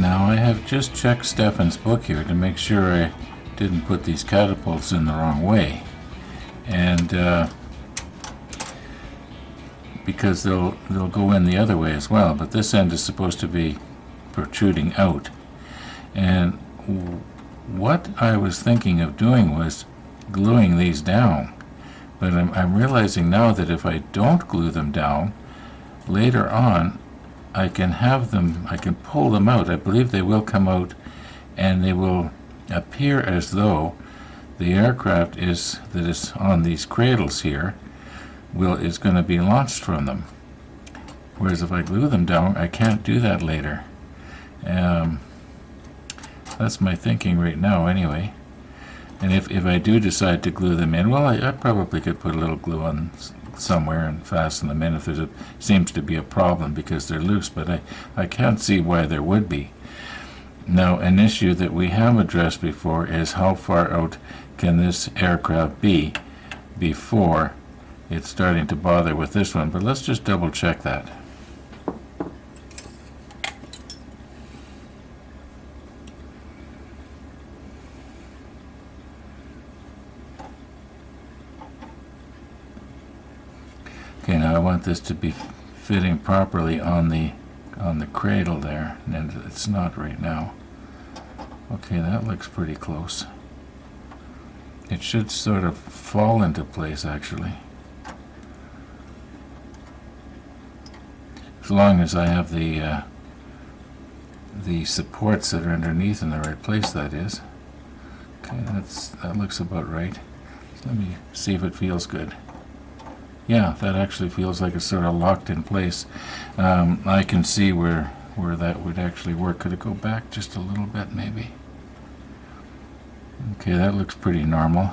Now I have just checked Stefan's book here to make sure I didn't put these catapults in the wrong way, and because they'll go in the other way as well, but this end is supposed to be protruding out. And what I was thinking of doing was gluing these down, but I'm realizing now that if I don't glue them down, later on I can pull them out. I believe they will come out, and they will appear as though the aircraft that is on these cradles here is going to be launched from them. Whereas if I glue them down, I can't do that later. That's my thinking right now anyway. And if I do decide to glue them in, well, I probably could put a little glue on somewhere and fasten them in if seems to be a problem because they're loose, but I can't see why there would be. Now, an issue that we have addressed before is how far out can this aircraft be before it's starting to bother with this one, but let's just double check that. Okay, now I want this to be fitting properly on the cradle there, and it's not right now. Okay, that looks pretty close. It should sort of fall into place actually, as long as I have the supports that are underneath in the right place, that is. Okay, that looks about right. So let me see if it feels good. Yeah, that actually feels like it's sort of locked in place. I can see where that would actually work. Could it go back just a little bit, maybe? Okay, that looks pretty normal.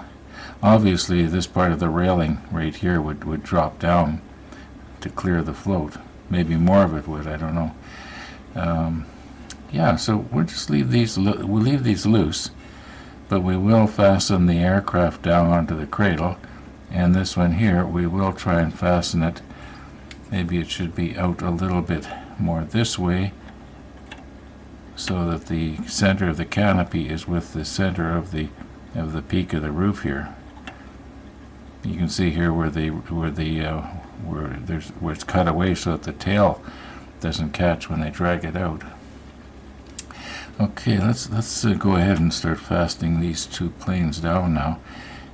Obviously, this part of the railing right here would drop down to clear the float. Maybe more of it would, I don't know. Yeah, so we'll just leave these loose, but we will fasten the aircraft down onto the cradle. And this one here, we will try and fasten it. Maybe it should be out a little bit more this way, so that the center of the canopy is with the center of the peak of the roof here. You can see here where it's cut away so that the tail doesn't catch when they drag it out. Okay, let's go ahead and start fastening these two planes down now.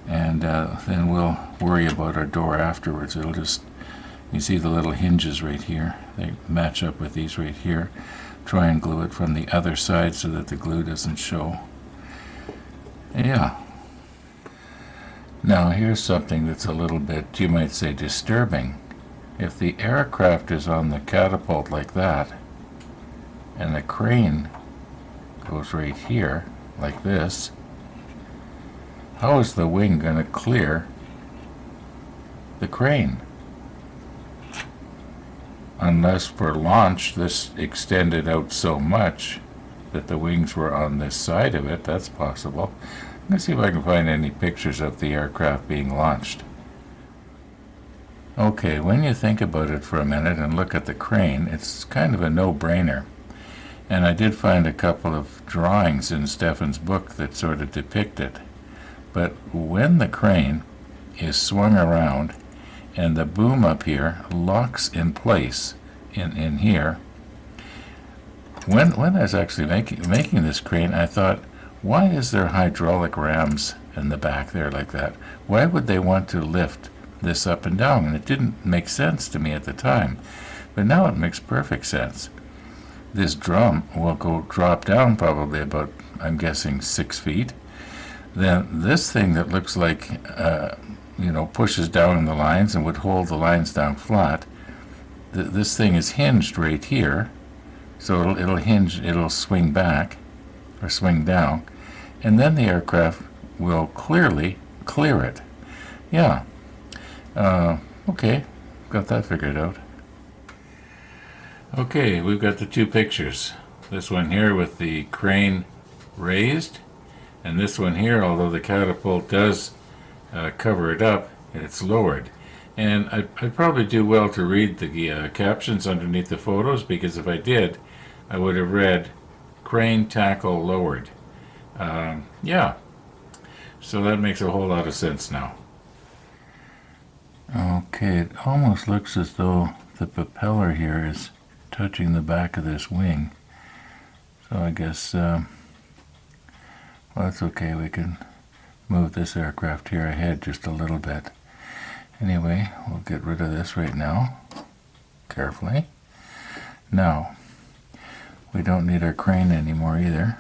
And then we'll worry about our door afterwards. You see the little hinges right here, they match up with these right here. Try and glue it from the other side so that the glue doesn't show. Yeah. Now here's something that's a little bit, you might say, disturbing. If the aircraft is on the catapult like that, and the crane goes right here, like this, how is the wing going to clear the crane? Unless for launch this extended out so much that the wings were on this side of it. That's possible. Let's see if I can find any pictures of the aircraft being launched. Okay, when you think about it for a minute and look at the crane, it's kind of a no-brainer. And I did find a couple of drawings in Stefan's book that sort of depict it. But when the crane is swung around and the boom up here locks in place in here, when I was actually making this crane, I thought, why is there hydraulic rams in the back there like that? Why would they want to lift this up and down? And it didn't make sense to me at the time, but now it makes perfect sense. This drum will drop down probably about, I'm guessing, 6 feet. Then this thing that looks like, pushes down in the lines and would hold the lines down flat, this thing is hinged right here, so it'll swing back, or swing down, and then the aircraft will clearly clear it. Yeah. Okay, got that figured out. Okay, we've got the two pictures. This one here with the crane raised, and this one here, although the catapult does cover it up, it's lowered. And I'd probably do well to read the captions underneath the photos, because if I did, I would have read crane tackle lowered. Yeah, so that makes a whole lot of sense now. Okay, it almost looks as though the propeller here is touching the back of this wing. So I guess, well, that's okay. We can move this aircraft here ahead just a little bit. Anyway, we'll get rid of this right now, carefully. Now, we don't need our crane anymore either.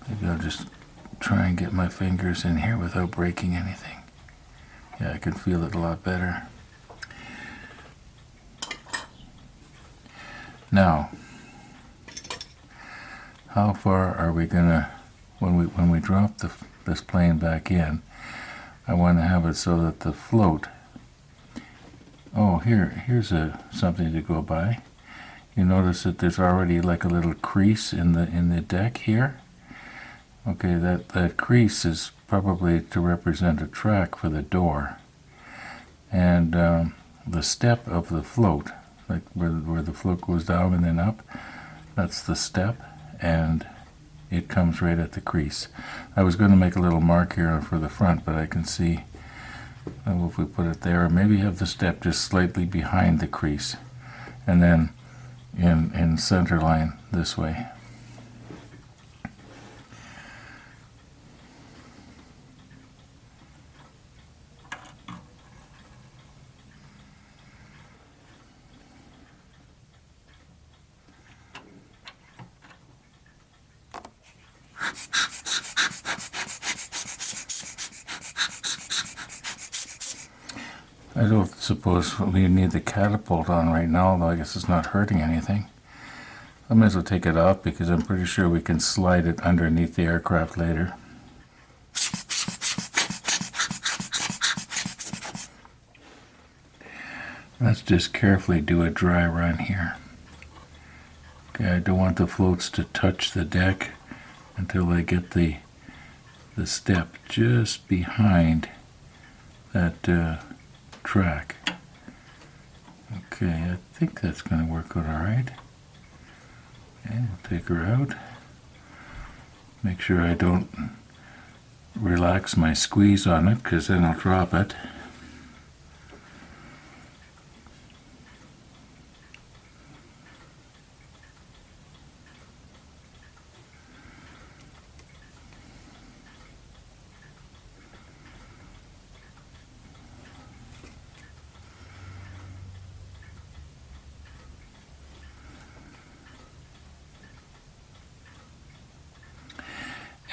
Maybe I'll just try and get my fingers in here without breaking anything. Yeah, I can feel it a lot better. Now, how far are we gonna, when we drop this plane back in, I want to have it so that the float, oh, here's something to go by. You notice that there's already like a little crease in the deck here. Okay, that crease is probably to represent a track for the door. And the step of the float, like where the float goes down and then up, that's the step, and it comes right at the crease. I was going to make a little mark here for the front, but I can see, if we put it there, or maybe have the step just slightly behind the crease, and then in center line this way. I don't suppose we need the catapult on right now, although I guess it's not hurting anything. I might as well take it off because I'm pretty sure we can slide it underneath the aircraft later. Let's just carefully do a dry run here. Okay, I don't want the floats to touch the deck until I get the step just behind that track. Okay, I think that's going to work out all right. Okay, we'll take her out. Make sure I don't relax my squeeze on it, because then I'll drop it.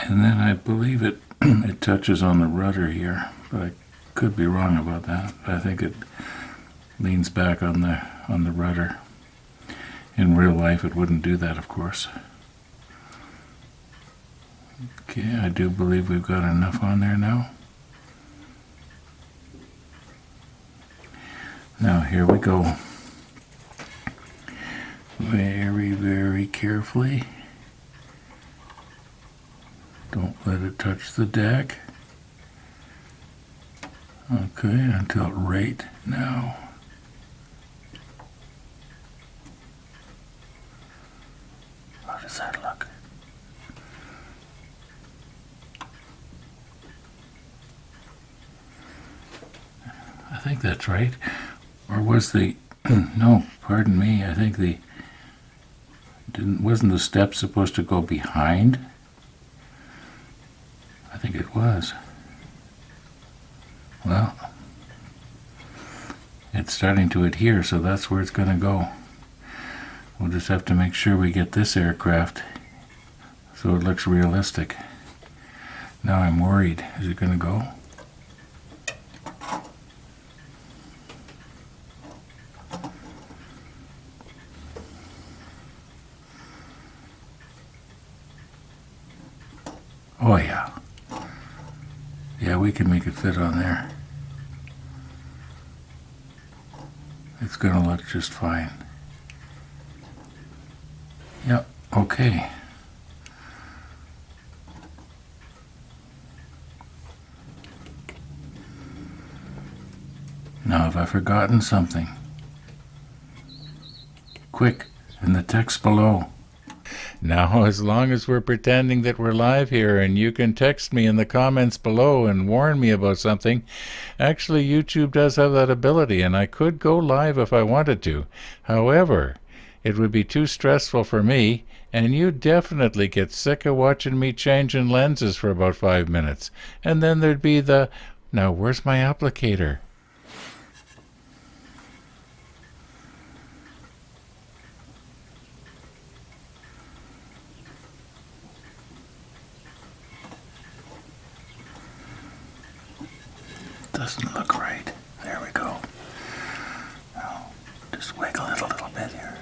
And then I believe it touches on the rudder here, but I could be wrong about that. I think it leans back on the rudder. In real life, it wouldn't do that, of course. Okay, I do believe we've got enough on there now. Now here we go. Very, very carefully. Don't let it touch the deck. Okay, until right now. How does that look? I think that's right. Or was the, no, pardon me, I think wasn't the step supposed to go behind? I think it was. Well, it's starting to adhere, so that's where it's going to go. We'll just have to make sure we get this aircraft so it looks realistic. Now I'm worried. Is it going to go? Oh yeah. Yeah, we can make it fit on there. It's going to look just fine. Yep, okay. Now, have I forgotten something? Quick, in the text below. Now, as long as we're pretending that we're live here and you can text me in the comments below and warn me about something, actually YouTube does have that ability and I could go live if I wanted to. However, it would be too stressful for me and you'd definitely get sick of watching me changing lenses for about 5 minutes. And then there'd be the, now where's my applicator? Doesn't look right. There we go. Now, just wiggle it a little bit here.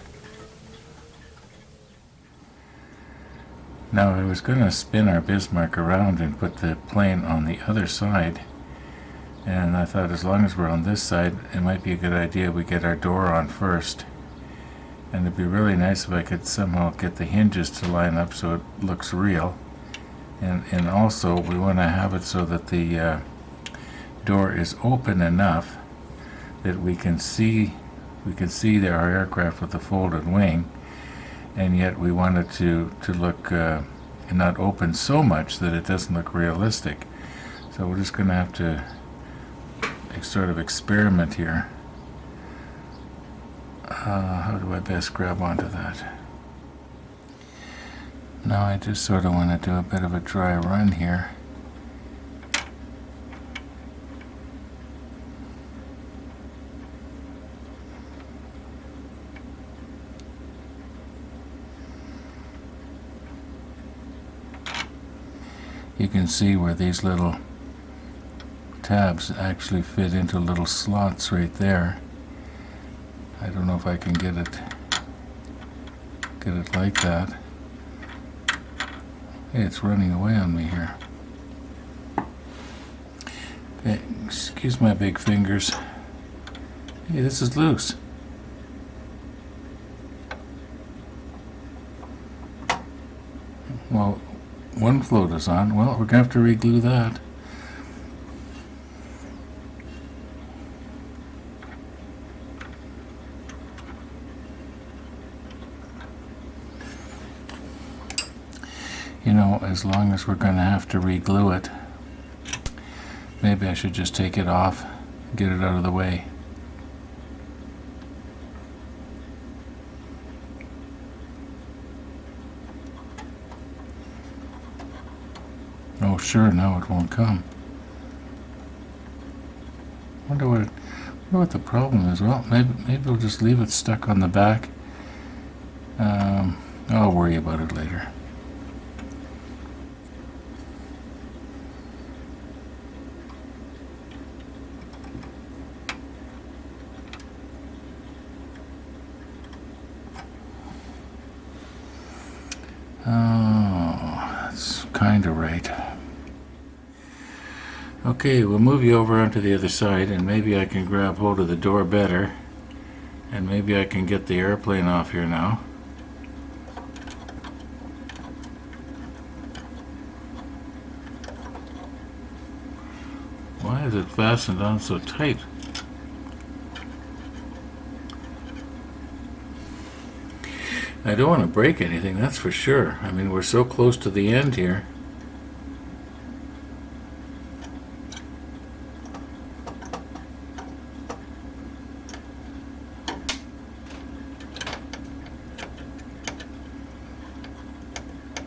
Now, I was going to spin our Bismarck around and put the plane on the other side. And I thought as long as we're on this side, it might be a good idea we get our door on first. And it'd be really nice if I could somehow get the hinges to line up so it looks real. And also, we want to have it so that the door is open enough that we can see our aircraft with the folded wing, and yet we want it to look not open so much that it doesn't look realistic. So we're just going to have to sort of experiment here. How do I best grab onto that? Now I just sort of want to do a bit of a dry run here. You can see where these little tabs actually fit into little slots right there. I don't know if I can get it like that. Hey, it's running away on me here. Okay, excuse my big fingers. Hey, this is loose. Well, one float is on. Well, we're going to have to re-glue that. You know, as long as we're going to have to re-glue it, maybe I should just take it off, get it out of the way. Oh, sure, now it won't come. Wonder what the problem is. Well, maybe we'll just leave it stuck on the back. I'll worry about it later. Oh, that's kind of right. Okay, we'll move you over onto the other side and maybe I can grab hold of the door better and maybe I can get the airplane off here now. Why is it fastened on so tight? I don't want to break anything, that's for sure. I mean, we're so close to the end here.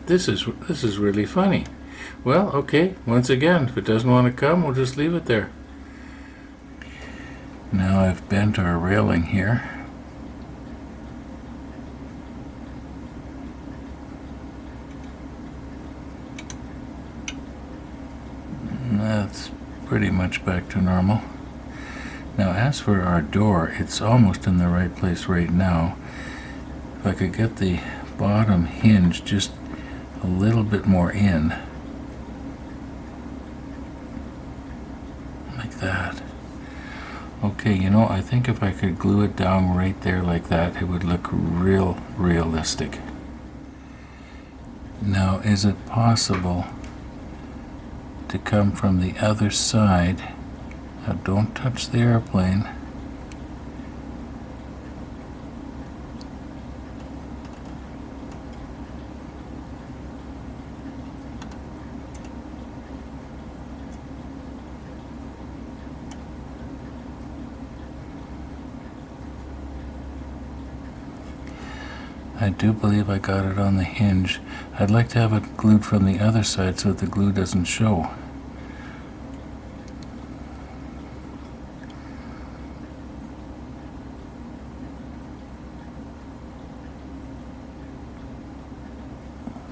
This is really funny. Well, okay, once again, if it doesn't want to come, we'll just leave it there. Now I've bent our railing here. That's pretty much back to normal. Now as for our door, it's almost in the right place right now. If I could get the bottom hinge just a little bit more in, like that. Okay, you know, I think if I could glue it down right there like that, it would look real realistic. Now, is it possible to come from the other side Now don't touch the airplane. I do believe I got it on the hinge. I'd like to have it glued from the other side so that the glue doesn't show.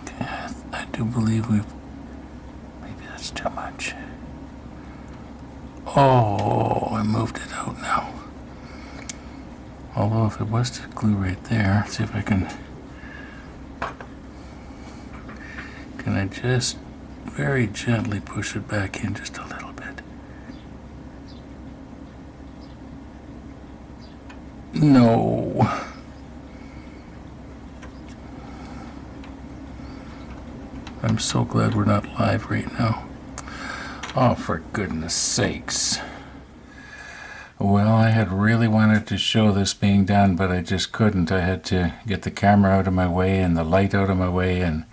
Okay, I do believe maybe that's too much. Oh, I moved it out now. Although if it was to glue right there, let's see if I can I just very gently push it back in just a little bit. No. I'm so glad we're not live right now. Oh, for goodness sakes. Well, I had really wanted to show this being done, but I just couldn't. I had to get the camera out of my way and the light out of my way, and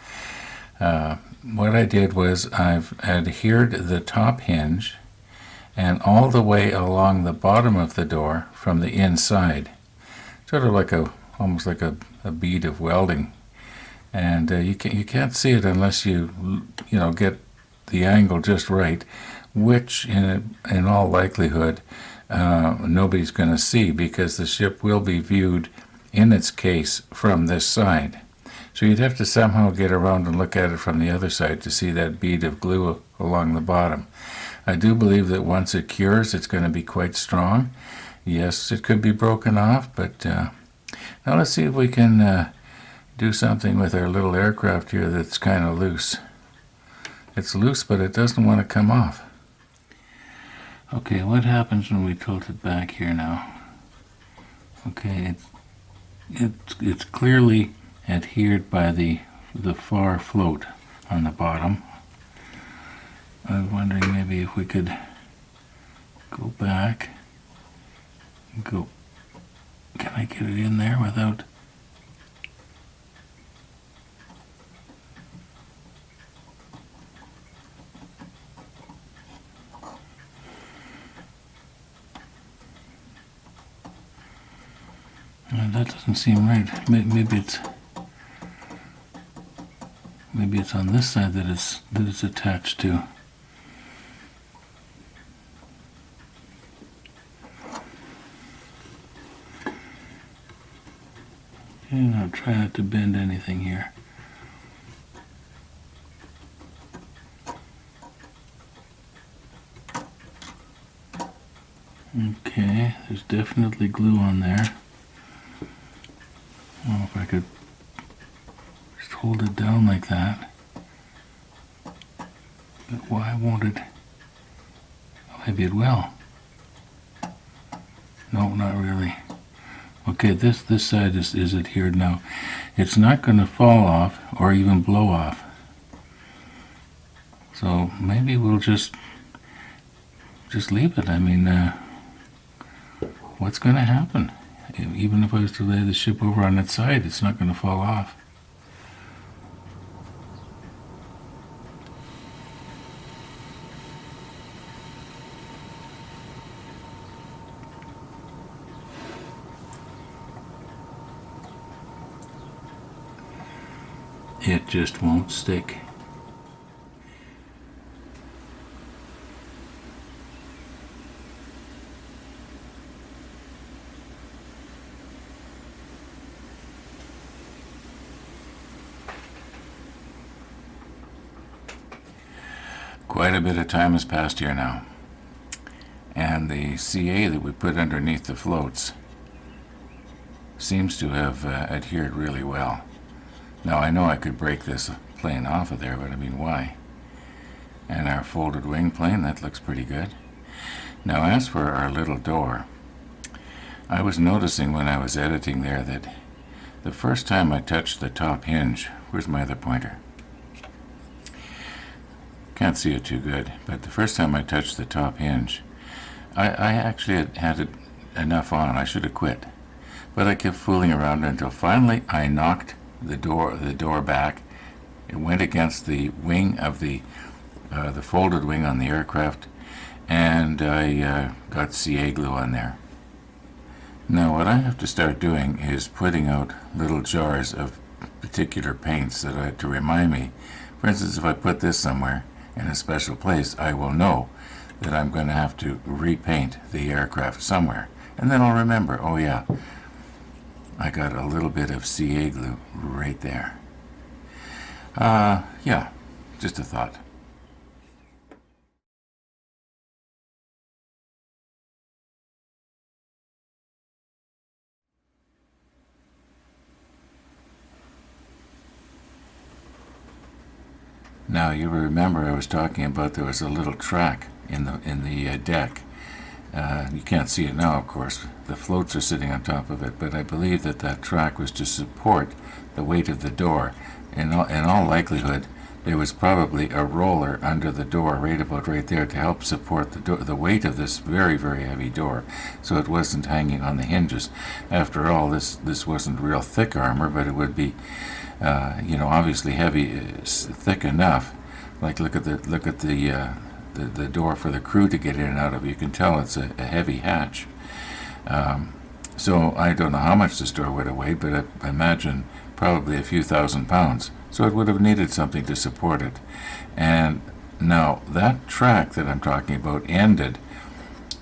what I did was I've adhered the top hinge and all the way along the bottom of the door from the inside, sort of like almost like a bead of welding. And you can't see it unless you get the angle just right, which in all likelihood nobody's going to see, because the ship will be viewed in its case from this side. So you'd have to somehow get around and look at it from the other side to see that bead of glue along the bottom. I do believe that once it cures, it's going to be quite strong. Yes, it could be broken off, but now let's see if we can do something with our little aircraft here that's kind of loose. It's loose, but it doesn't want to come off. Okay, what happens when we tilt it back here now? Okay, it's clearly adhered by the far float on the bottom. I was wondering maybe if we could go back and go. Can I get it in there without? That doesn't seem right. Maybe it's on this side that it's attached to. Try not to bend anything here. Okay, there's definitely glue on there. Well, if I could just hold it down like that. But why won't it? Maybe it will. No, not really. Okay, this side is adhered now. It's not going to fall off or even blow off. So maybe we'll just leave it. I mean, what's going to happen? Even if I was to lay the ship over on its side, it's not going to fall off. It just won't stick. Quite a bit of time has passed here now, and the CA that we put underneath the floats seems to have adhered really well. Now I know I could break this plane off of there, but I mean, why? And our folded wing plane, that looks pretty good. Now as for our little door, I was noticing when I was editing there that the first time I touched the top hinge, where's my other pointer? Can't see it too good, but the first time I touched the top hinge, I actually had it enough on. I should have quit. But I kept fooling around until finally I knocked the door back. It went against the wing of the folded wing on the aircraft, and I got CA glue on there. Now what I have to start doing is putting out little jars of particular paints to remind me. For instance, if I put this somewhere in a special place, I will know that I'm going to have to repaint the aircraft somewhere. And then I'll remember, oh yeah, I got a little bit of CA glue right there. Yeah, just a thought. Now you remember I was talking about there was a little track in the deck. You can't see it now, of course. The floats are sitting on top of it, but I believe that track was to support the weight of the door. In all likelihood, there was probably a roller under the door, right there, to help support the weight of this very, very heavy door, so it wasn't hanging on the hinges. After all, this wasn't real thick armor, but it would be, obviously heavy, thick enough. Like look at the door for the crew to get in and out of. You can tell it's a heavy hatch. So I don't know how much this door would have weighed, but I imagine probably a few thousand pounds. So it would have needed something to support it. And now that track that I'm talking about ended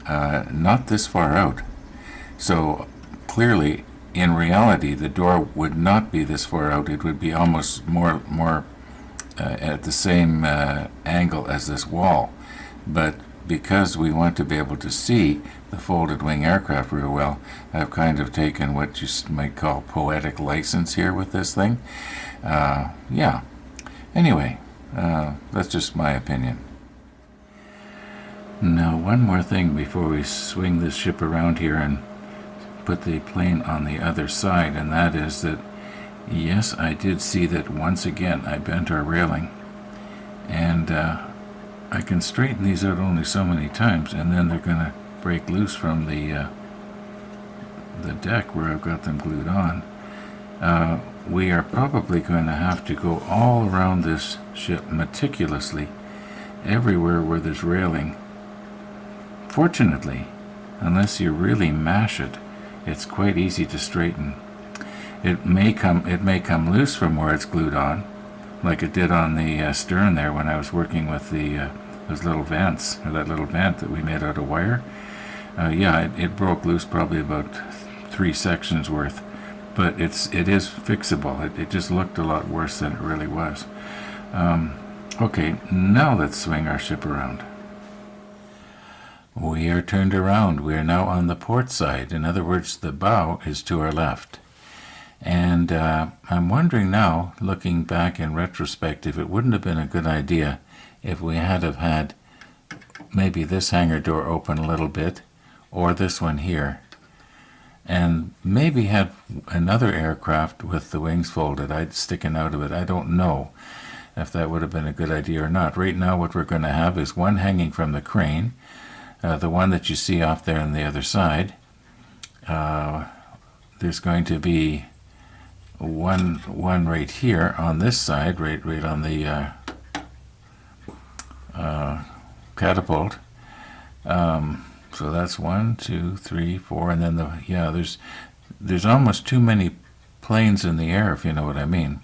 not this far out. So clearly, in reality, the door would not be this far out. It would be almost more at the same angle as this wall. But because we want to be able to see the folded wing aircraft real well, I've kind of taken what you might call poetic license here with this thing. Yeah. Anyway, that's just my opinion. Now, one more thing before we swing this ship around here and put the plane on the other side, and that is that, yes, I did see that once again I bent our railing, and I can straighten these out only so many times, and then they're going to break loose from the deck where I've got them glued on. We are probably going to have to go all around this ship meticulously, everywhere where there's railing. Fortunately, unless you really mash it, it's quite easy to straighten. It may come loose from where it's glued on, like it did on the stern there when I was working with those little vents, or that little vent that we made out of wire. It broke loose probably about 3 sections worth, but it is fixable. It just looked a lot worse than it really was. Okay, now let's swing our ship around. We are turned around. We are now on the port side. In other words, the bow is to our left. And I'm wondering now, looking back in retrospect, if it wouldn't have been a good idea if we had had maybe this hangar door open a little bit, or this one here, and maybe had another aircraft with the wings folded, sticking out of it. I don't know if that would have been a good idea or not. Right now what we're going to have is one hanging from the crane, the one that you see off there on the other side. There's going to be one right here on this side, right on the catapult. So that's 1, 2, 3, 4, and then there's almost too many planes in the air, if you know what I mean.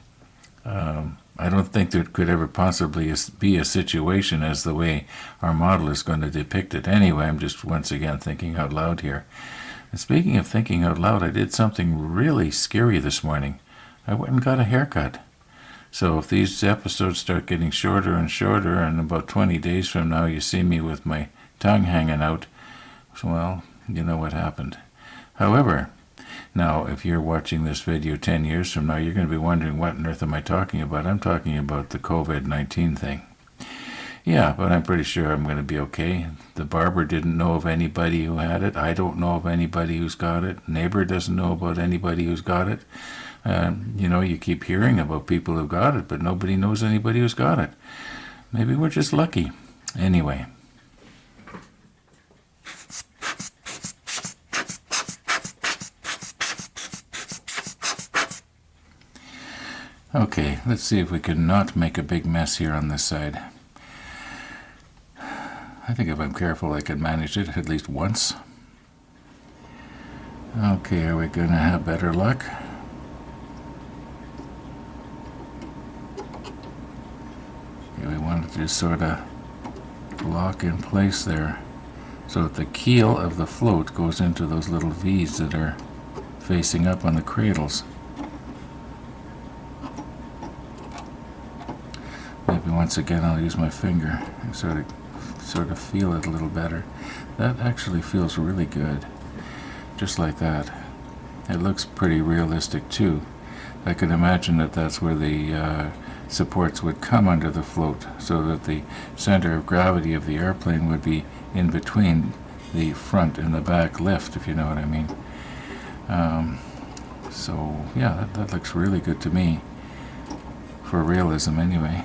I don't think there could ever possibly be a situation as the way our model is going to depict it. Anyway, I'm just once again thinking out loud here. And speaking of thinking out loud, I did something really scary this morning. I went and got a haircut. So if these episodes start getting shorter and shorter, and about 20 days from now you see me with my tongue hanging out, well, you know what happened. However, now if you're watching this video 10 years from now, you're going to be wondering, what on earth am I talking about? I'm talking about the COVID-19 thing. Yeah, but I'm pretty sure I'm going to be okay. The barber didn't know of anybody who had it. I don't know of anybody who's got it. Neighbor doesn't know about anybody who's got it. You keep hearing about people who got it, but nobody knows anybody who's got it. Maybe we're just lucky. Anyway. Okay, let's see if we can not make a big mess here on this side. I think if I'm careful I can manage it at least once. Okay, are we going to have better luck? Okay, we want to just sort of lock in place there so that the keel of the float goes into those little V's that are facing up on the cradles. Maybe once again I'll use my finger and sort of feel it a little better. That actually feels really good. Just like that. It looks pretty realistic too. I can imagine that that's where the supports would come under the float, so that the center of gravity of the airplane would be in between the front and the back lift, if you know what I mean. So yeah, that looks really good to me, for realism anyway.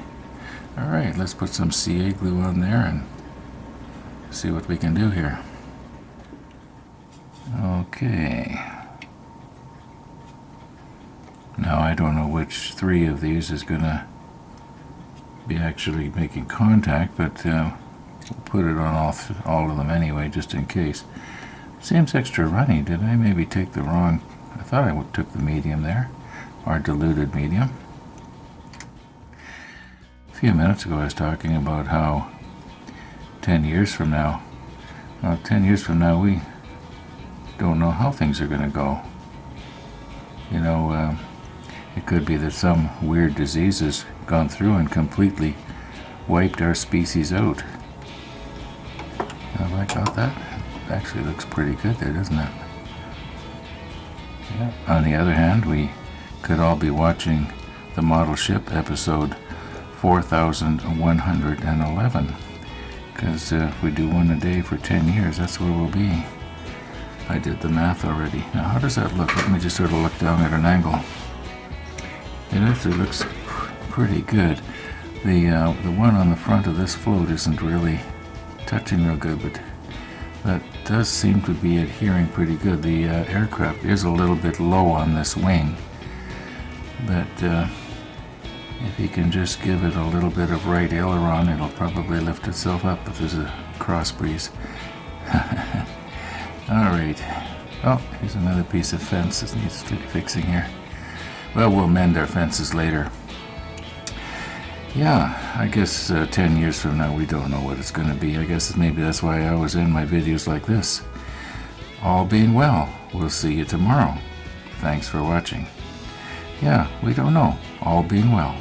Alright, let's put some CA glue on there and see what we can do here. Okay. Now I don't know which three of these is going to be actually making contact, but we'll put it on all of them anyway, just in case. Seems extra runny. Did I maybe take the wrong... I thought I took the medium there, or diluted medium. A few minutes ago I was talking about how 10 years from now, well, 10 years from now we don't know how things are going to go. You know, it could be that some weird disease has gone through and completely wiped our species out. Have I got that? It actually looks pretty good there, doesn't it? Yeah. On the other hand, we could all be watching the model ship episode 4111, because if we do one a day for 10 years, that's where we'll be. I did the math already. Now, how does that look? Let me just sort of look down at an angle. It actually looks pretty good. The one on the front of this float isn't really touching real good, but that does seem to be adhering pretty good. The aircraft is a little bit low on this wing, but if you can just give it a little bit of right aileron, it'll probably lift itself up if there's a cross breeze. Alright. Oh, here's another piece of fence that needs fixing here. Well, we'll mend our fences later. Yeah, I guess 10 years from now we don't know what it's going to be. I guess maybe that's why I always end my videos like this. All being well, we'll see you tomorrow. Thanks for watching. Yeah, we don't know. All being well.